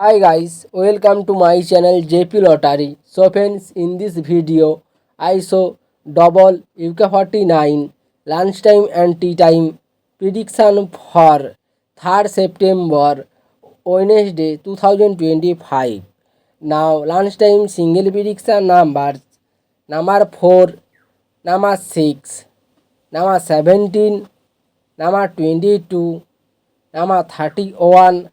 Hi guys, welcome to my channel JP Lottery. So friends, in this video, I show double UK49 lunchtime and tea time prediction for 3rd September Wednesday 2025. Now lunchtime single prediction numbers number 4, number 6, number 17, number 22, number 31,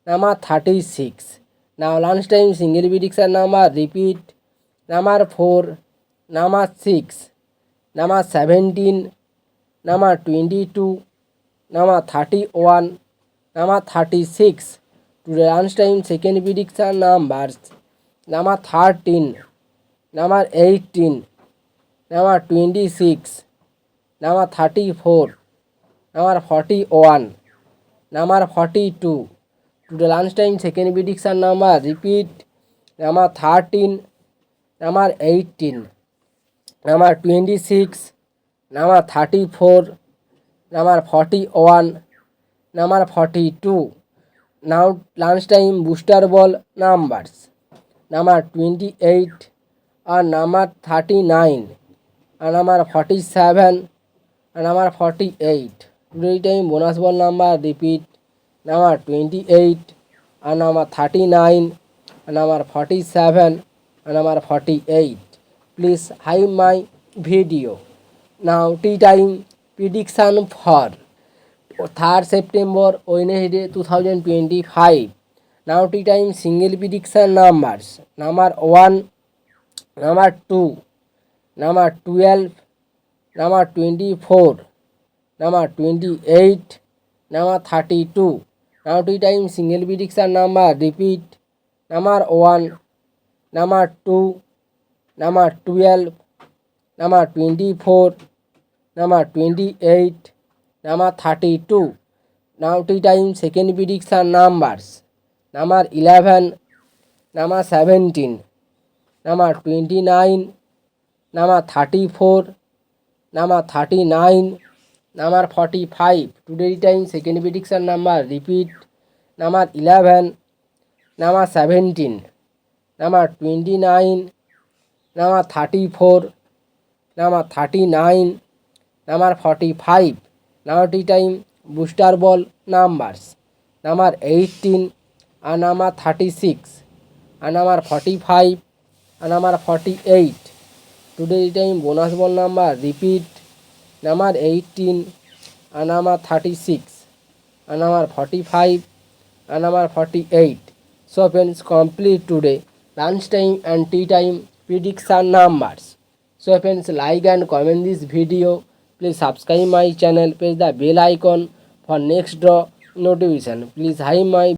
number 36. Now lunchtime single prediction number repeat number 4, number 6, number 17, number 22, number 31, number 36. Today lunchtime second prediction numbers number 13, number 18, number 26, number 34, number 41, number 42. Today lunchtime second prediction number repeat number 13, number 18, number 26, number 34, number 41, number 42. Now lunchtime booster ball numbers number 28 and number 39 and number 47 and number 48. Today time bonus ball number repeat number 28 and number 39 and number 47 and number 48. Please hide my video. Now tea time prediction for 3rd September Wednesday 2025. Now tea time single prediction numbers number 1, number 2, number 12, number 24, number 28, number 32. Now tea time single prediction number repeat number 1, number 2, number 12, number 24, number 28, number 32. Now tea time second prediction numbers number 11, number 17, number 29, number 34, number 39, number 45. Today time second prediction number repeat number 11, number 17, number 29, number 34, number 39, number 45. Now tea time booster ball numbers number 18 and number 36 and number 45 and number 48. Today time bonus ball number repeat number 18 and number 36 and number 45 and number 48. So friends, complete today lunchtime and tea time prediction numbers. So friends, like and comment this video. Please subscribe my channel, press the bell icon for next draw notification. Please hide my